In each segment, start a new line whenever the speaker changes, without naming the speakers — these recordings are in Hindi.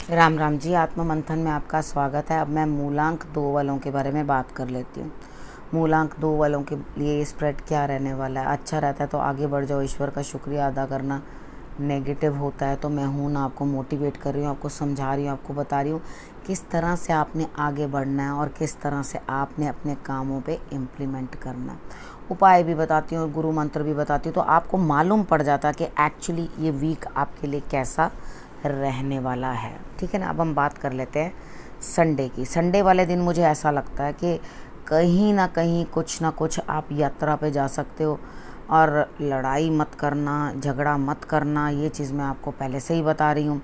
राम राम जी। आत्म मंथन में आपका स्वागत है। अब मैं मूलांक 2 वालों के बारे में बात कर लेती हूँ। मूलांक 2 वालों के लिए स्प्रेड क्या रहने वाला है। अच्छा रहता है तो आगे बढ़ जाओ, ईश्वर का शुक्रिया अदा करना। नेगेटिव होता है तो मैं हूँ ना, आपको मोटिवेट कर रही हूँ, आपको समझा रही हूँ, आपको बता रही हूँ किस तरह से आपने आगे बढ़ना है और किस तरह से आपने अपने कामों पे इम्प्लीमेंट करना है। उपाय भी बताती हूँ और गुरु मंत्र भी बताती हूँ, तो आपको मालूम पड़ जाता है कि एक्चुअली ये वीक आपके लिए कैसा रहने वाला है। ठीक है ना। अब हम बात कर लेते हैं संडे की। संडे वाले दिन मुझे ऐसा लगता है कि कहीं ना कहीं कुछ ना कुछ आप यात्रा पे जा सकते हो, और लड़ाई मत करना, झगड़ा मत करना, ये चीज़ मैं आपको पहले से ही बता रही हूँ।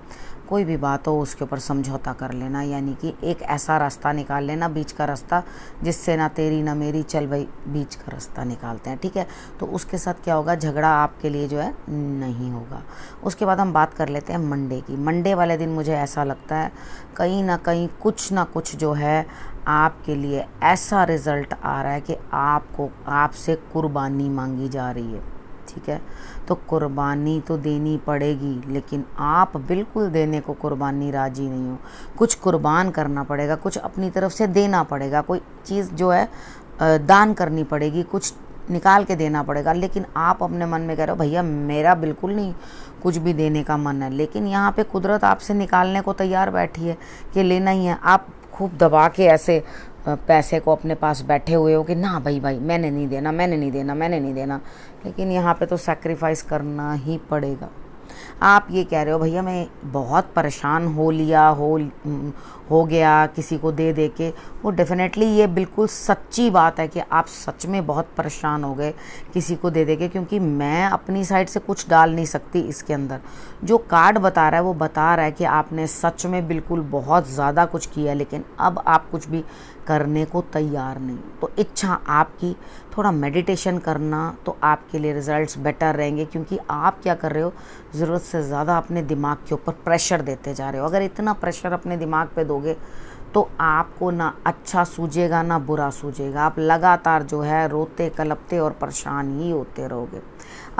कोई भी बात हो उसके ऊपर समझौता कर लेना, यानी कि एक ऐसा रास्ता निकाल लेना, बीच का रास्ता, जिससे ना तेरी ना मेरी, चल भाई बीच का रास्ता निकालते हैं। ठीक है। तो उसके साथ क्या होगा, झगड़ा आपके लिए जो है नहीं होगा। उसके बाद हम बात कर लेते हैं मंडे की। मंडे वाले दिन मुझे ऐसा लगता है कहीं ना कुछ जो है आपके लिए ऐसा रिज़ल्ट आ रहा है कि आपसे कुर्बानी मांगी जा रही है। ठीक है। तो कुर्बानी तो देनी पड़ेगी, लेकिन आप बिल्कुल देने को कुर्बानी राजी नहीं हो। कुछ कुर्बान करना पड़ेगा, कुछ अपनी तरफ से देना पड़ेगा, कोई चीज़ जो है दान करनी पड़ेगी, कुछ निकाल के देना पड़ेगा। लेकिन आप अपने मन में कह रहे हो भैया मेरा बिल्कुल नहीं कुछ भी देने का मन है, लेकिन यहाँ पे कुदरत आपसे निकालने को तैयार बैठी है कि लेना ही है। आप खूब दबा के ऐसे पैसे को अपने पास बैठे हुए हो कि ना भाई मैंने नहीं देना, मैंने नहीं देना, मैंने नहीं देना। लेकिन यहाँ पे तो सैक्रिफाइस करना ही पड़ेगा। आप ये कह रहे हो भैया मैं बहुत परेशान हो गया किसी को दे दे के। वो डेफिनेटली ये बिल्कुल सच्ची बात है कि आप सच में बहुत परेशान हो गए किसी को दे दे के, क्योंकि मैं अपनी साइड से कुछ डाल नहीं सकती इसके अंदर। जो कार्ड बता रहा है वो बता रहा है कि आपने सच में बिल्कुल बहुत ज़्यादा कुछ किया, लेकिन अब आप कुछ भी करने को तैयार नहीं। तो इच्छा आपकी, थोड़ा मेडिटेशन करना तो आपके लिए रिजल्ट्स बेटर रहेंगे, क्योंकि आप क्या कर रहे हो, ज़रूरत से ज़्यादा अपने दिमाग के ऊपर प्रेशर देते जा रहे हो। अगर इतना प्रेशर अपने दिमाग पे दोगे तो आपको ना अच्छा सूझेगा ना बुरा सूझेगा। आप लगातार जो है रोते कलपते और परेशान ही होते रहोगे।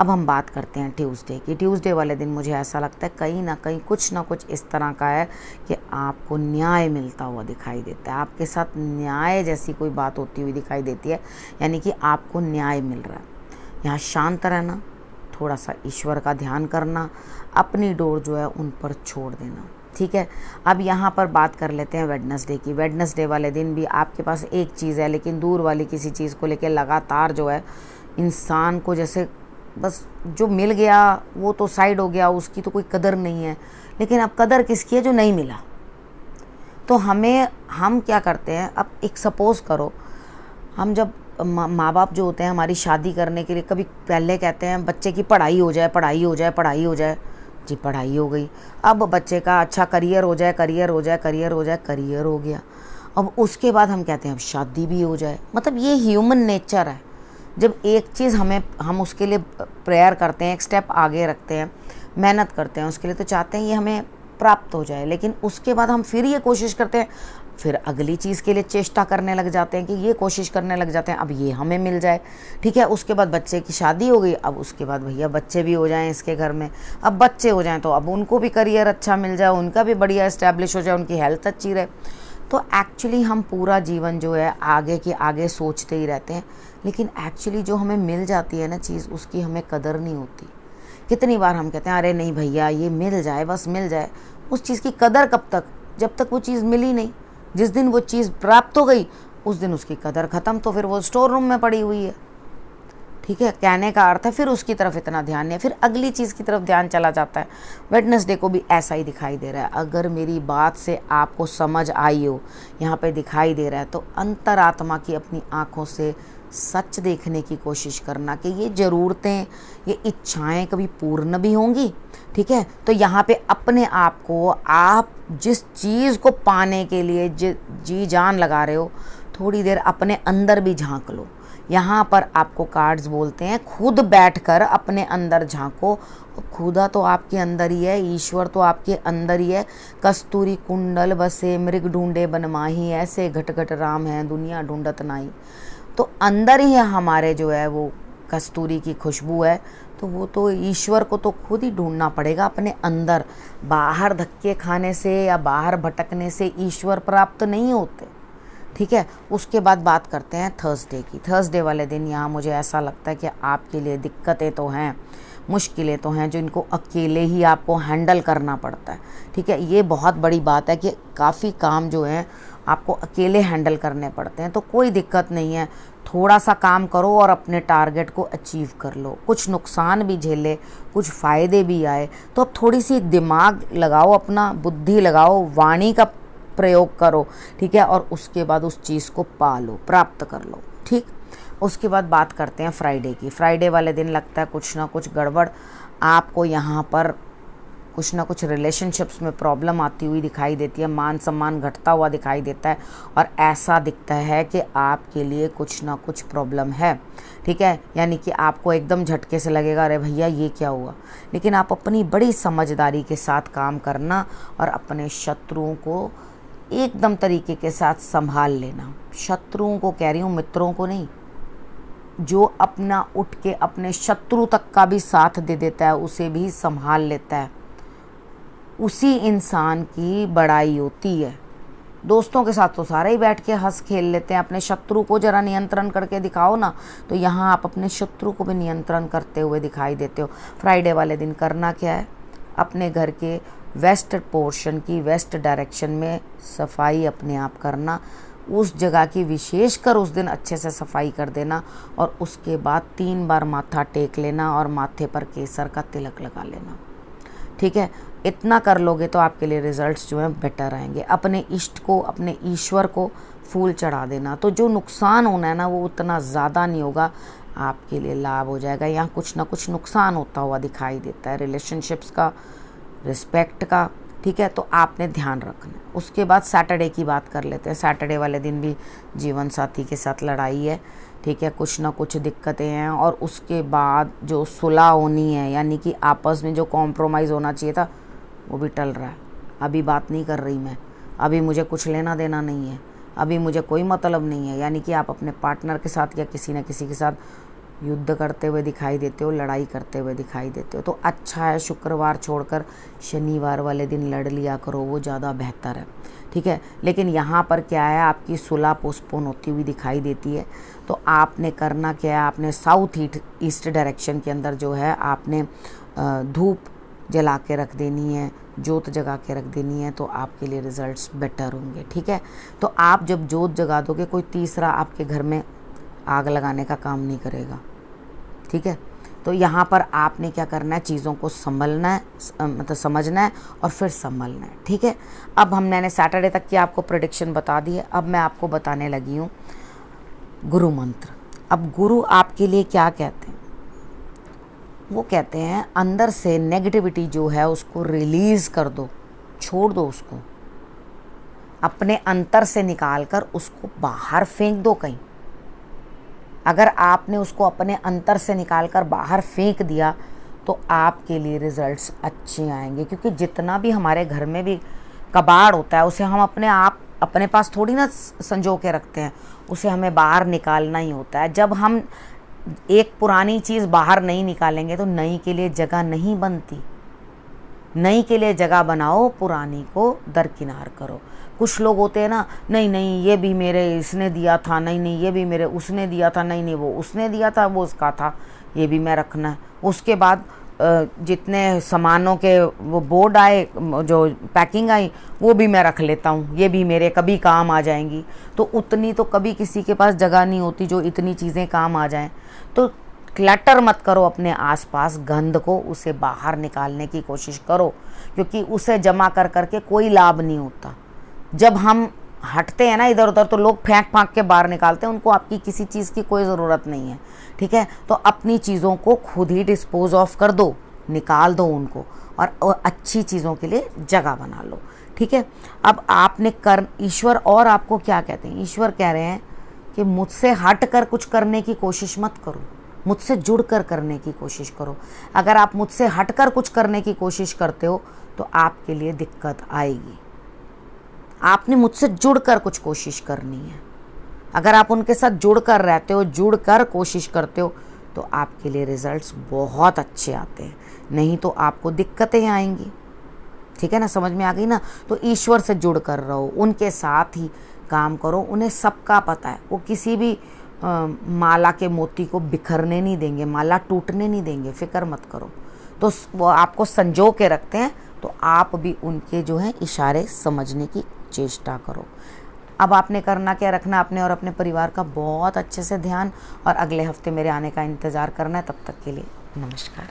अब हम बात करते हैं ट्यूसडे की। ट्यूसडे वाले दिन मुझे ऐसा लगता है कहीं ना कुछ इस तरह का है कि आपको न्याय मिलता हुआ दिखाई देता है। आपके साथ न्याय जैसी कोई बात होती हुई दिखाई देती है, यानी कि आपको न्याय मिल रहा है। यहाँ शांत रहना, थोड़ा सा ईश्वर का ध्यान करना, अपनी डोर जो है उन पर छोड़ देना। ठीक है। अब यहाँ पर बात कर लेते हैं वेडनेसडे की। वेडनेसडे वाले दिन भी आपके पास एक चीज़ है, लेकिन दूर वाली किसी चीज़ को लेकर लगातार जो है इंसान को जैसे बस जो मिल गया वो तो साइड हो गया, उसकी तो कोई कदर नहीं है। लेकिन अब कदर किसकी है, जो नहीं मिला। तो हम क्या करते हैं, अब एक सपोज़ करो, हम जब माँ बाप जो होते हैं हमारी शादी करने के लिए कभी पहले कहते हैं बच्चे की पढ़ाई हो जाए, पढ़ाई हो जाए, पढ़ाई हो जाए। जी पढ़ाई हो गई। अब बच्चे का अच्छा करियर हो जाए, करियर हो जाए, करियर हो जाए, करियर हो गया। अब उसके बाद हम कहते हैं अब शादी भी हो जाए। मतलब ये ह्यूमन नेचर है। जब एक चीज़ हम उसके लिए प्रेयर करते हैं, एक स्टेप आगे रखते हैं, मेहनत करते हैं उसके लिए, तो चाहते हैं ये हमें प्राप्त हो जाए। लेकिन उसके बाद हम फिर ये कोशिश करते हैं, फिर अगली चीज़ के लिए चेष्टा करने लग जाते हैं कि ये कोशिश करने लग जाते हैं अब ये हमें मिल जाए। ठीक है। उसके बाद बच्चे की शादी हो गई, अब उसके बाद भैया बच्चे भी हो जाएं इसके घर में। अब बच्चे हो जाएं तो अब उनको भी करियर अच्छा मिल जाए, उनका भी बढ़िया इस्टेब्लिश हो जाए, उनकी हेल्थ अच्छी रहे। तो एक्चुअली हम पूरा जीवन जो है आगे की आगे सोचते ही रहते हैं, लेकिन एक्चुअली जो हमें मिल जाती है ना चीज़, उसकी हमें कदर नहीं होती। कितनी बार हम कहते हैं अरे नहीं भैया ये मिल जाए, बस मिल जाए। उस चीज़ की कदर कब तक, जब तक वो चीज़ मिली नहीं। जिस दिन वो चीज़ प्राप्त हो गई उस दिन उसकी कदर ख़त्म, तो फिर वो स्टोर रूम में पड़ी हुई है। ठीक है। कहने का अर्थ है फिर उसकी तरफ इतना ध्यान नहीं है, फिर अगली चीज़ की तरफ ध्यान चला जाता है। वेडनेसडे को भी ऐसा ही दिखाई दे रहा है। अगर मेरी बात से आपको समझ आई हो, यहाँ पे दिखाई दे रहा है, तो अंतरात्मा की अपनी आँखों से सच देखने की कोशिश करना कि ये ज़रूरतें, ये इच्छाएं कभी पूर्ण भी होंगी। ठीक है। तो यहाँ पे अपने आप को, आप जिस चीज़ को पाने के लिए जी जान लगा रहे हो, थोड़ी देर अपने अंदर भी झांक लो। यहाँ पर आपको कार्ड्स बोलते हैं खुद बैठकर अपने अंदर झांको। खुदा तो आपके अंदर ही है, ईश्वर तो आपके अंदर ही है। कस्तूरी कुंडल बसे मृग ढूंढे बनमाही, ऐसे घट घट राम है दुनिया ढूंढत नाई। तो अंदर ही है हमारे जो है वो कस्तूरी की खुशबू है। तो वो तो ईश्वर को तो खुद ही ढूंढना पड़ेगा अपने अंदर। बाहर धक्के खाने से या बाहर भटकने से ईश्वर प्राप्त नहीं होते। ठीक है, उसके बाद बात करते हैं थर्सडे की। थर्सडे वाले दिन यहाँ मुझे ऐसा लगता है कि आपके लिए दिक्कतें तो हैं, मुश्किलें तो हैं, जो इनको अकेले ही आपको हैंडल करना पड़ता है। ठीक है, ये बहुत बड़ी बात है कि काफ़ी काम जो है आपको अकेले हैंडल करने पड़ते हैं। तो कोई दिक्कत नहीं है, थोड़ा सा काम करो और अपने टारगेट को अचीव कर लो। कुछ नुकसान भी झेले, कुछ फ़ायदे भी आए, तो अब थोड़ी सी दिमाग लगाओ, अपना बुद्धि लगाओ, वाणी का प्रयोग करो। ठीक है, और उसके बाद उस चीज़ को पालो, प्राप्त कर लो। ठीक, उसके बाद बात करते हैं फ्राइडे की। फ्राइडे वाले दिन लगता है कुछ ना कुछ गड़बड़, आपको यहाँ पर कुछ ना कुछ रिलेशनशिप्स में प्रॉब्लम आती हुई दिखाई देती है, मान सम्मान घटता हुआ दिखाई देता है, और ऐसा दिखता है कि आपके लिए कुछ ना कुछ प्रॉब्लम है। ठीक है, यानी कि आपको एकदम झटके से लगेगा अरे भैया ये क्या हुआ, लेकिन आप अपनी बड़ी समझदारी के साथ काम करना और अपने शत्रुओं को एकदम तरीके के साथ संभाल लेना। शत्रुओं को कह रही हूँ, मित्रों को नहीं। जो अपना उठ के अपने शत्रु तक का भी साथ दे देता है, उसे भी संभाल लेता है, उसी इंसान की बड़ाई होती है। दोस्तों के साथ तो सारे ही बैठ के हंस खेल लेते हैं, अपने शत्रु को जरा नियंत्रण करके दिखाओ ना, तो यहाँ आप अपने शत्रु को भी नियंत्रण करते हुए दिखाई देते हो। फ्राइडे वाले दिन करना क्या है, अपने घर के वेस्ट पोर्शन की, वेस्ट डायरेक्शन में सफाई अपने आप करना। उस जगह की विशेषकर उस दिन अच्छे से सफाई कर देना, और उसके बाद 3 बार माथा टेक लेना और माथे पर केसर का तिलक लगा लेना। ठीक है, इतना कर लोगे तो आपके लिए रिजल्ट्स जो हैं बेटर आएंगे। अपने इष्ट को, अपने ईश्वर को फूल चढ़ा देना, तो जो नुकसान होना है ना वो उतना ज़्यादा नहीं होगा, आपके लिए लाभ हो जाएगा। यहाँ कुछ ना कुछ नुकसान होता हुआ दिखाई देता है, रिलेशनशिप्स का, रिस्पेक्ट का। ठीक है, तो आपने ध्यान रखना है। उसके बाद सैटरडे की बात कर लेते हैं। सैटरडे वाले दिन भी जीवन साथी के साथ लड़ाई है। ठीक है, कुछ ना कुछ दिक्कतें हैं, और उसके बाद जो सुलह होनी है, यानी कि आपस में जो कॉम्प्रोमाइज़ होना चाहिए था, वो भी टल रहा है। अभी बात नहीं कर रही मैं, अभी मुझे कुछ लेना देना नहीं है, अभी मुझे कोई मतलब नहीं है। यानी कि आप अपने पार्टनर के साथ या किसी न किसी के साथ युद्ध करते हुए दिखाई देते हो, लड़ाई करते हुए दिखाई देते हो। तो अच्छा है, शुक्रवार छोड़कर शनिवार वाले दिन लड़ लिया करो, वो ज़्यादा बेहतर है। ठीक है, लेकिन यहाँ पर क्या है, आपकी सुलह पोस्टपोन होती हुई दिखाई देती है। तो आपने करना क्या है, आपने साउथ ईस्ट डायरेक्शन के अंदर जो है आपने धूप जला के रख देनी है, जोत जगा के रख देनी है, तो आपके लिए रिजल्ट्स बेटर होंगे। ठीक है, तो आप जब जोत जगा दोगे, कोई तीसरा आपके घर में आग लगाने का काम नहीं करेगा। ठीक है, तो यहाँ पर आपने क्या करना है, चीज़ों को संभलना है, मतलब समझना है और फिर संभलना है। ठीक है, अब मैंने सैटरडे तक की आपको प्रेडिक्शन बता दी है। अब मैं आपको बताने लगी हूँ गुरु मंत्र। अब गुरु आपके लिए क्या कहते हैं, वो कहते हैं अंदर से नेगेटिविटी जो है उसको रिलीज़ कर दो, छोड़ दो, उसको अपने अंतर से निकाल कर उसको बाहर फेंक दो कहीं। अगर आपने उसको अपने अंतर से निकाल कर बाहर फेंक दिया तो आपके लिए रिजल्ट्स अच्छे आएंगे, क्योंकि जितना भी हमारे घर में भी कबाड़ होता है उसे हम अपने पास थोड़ी ना संजो के रखते हैं, उसे हमें बाहर निकालना ही होता है। जब हम एक पुरानी चीज़ बाहर नहीं निकालेंगे तो नई के लिए जगह नहीं बनती। नई के लिए जगह बनाओ, पुरानी को दरकिनार करो। कुछ लोग होते हैं ना, नहीं नहीं ये भी मेरे इसने दिया था, नहीं नहीं ये भी मेरे उसने दिया था, नहीं नहीं वो उसने दिया था, वो उसका था, ये भी मैं रखना है। उसके बाद जितने सामानों के वो बोर्ड आए, जो पैकिंग आई, वो भी मैं रख लेता हूँ, ये भी मेरे कभी काम आ जाएंगी। तो उतनी तो कभी किसी के पास जगह नहीं होती जो इतनी चीज़ें काम आ जाएं। तो क्लटर मत करो अपने आसपास, गंद को उसे बाहर निकालने की कोशिश करो, क्योंकि उसे जमा कर करके कोई लाभ नहीं होता। जब हम हटते हैं ना इधर उधर तो लोग फेंक फांक के बाहर निकालते हैं, उनको आपकी किसी चीज़ की कोई ज़रूरत नहीं है। ठीक है, तो अपनी चीज़ों को खुद ही डिस्पोज ऑफ कर दो, निकाल दो उनको, और अच्छी चीज़ों के लिए जगह बना लो। ठीक है, अब आपने ईश्वर और आपको क्या कहते हैं, ईश्वर कह रहे हैं कि मुझसे हट कर कुछ करने की कोशिश मत करो, मुझसे जुड़कर करने की कोशिश करो। अगर आप मुझसे हटकर कुछ करने की कोशिश करते हो तो आपके लिए दिक्कत आएगी। आपने मुझसे जुड़कर कुछ कोशिश करनी है। अगर आप उनके साथ जुड़कर रहते हो, जुड़कर कोशिश करते हो, तो आपके लिए रिजल्ट्स बहुत अच्छे आते हैं, नहीं तो आपको दिक्कतें आएंगी। ठीक है ना, समझ में आ गई ना। तो ईश्वर से जुड़ कर रहो, उनके साथ ही काम करो, उन्हें सबका पता है, वो किसी भी माला के मोती को बिखरने नहीं देंगे, माला टूटने नहीं देंगे, फिक्र मत करो। तो वो आपको संजो के रखते हैं, तो आप भी उनके जो है इशारे समझने की चेष्टा करो। अब आपने करना क्या, रखना अपने और अपने परिवार का बहुत अच्छे से ध्यान, और अगले हफ्ते मेरे आने का इंतज़ार करना है। तब तक के लिए नमस्कार।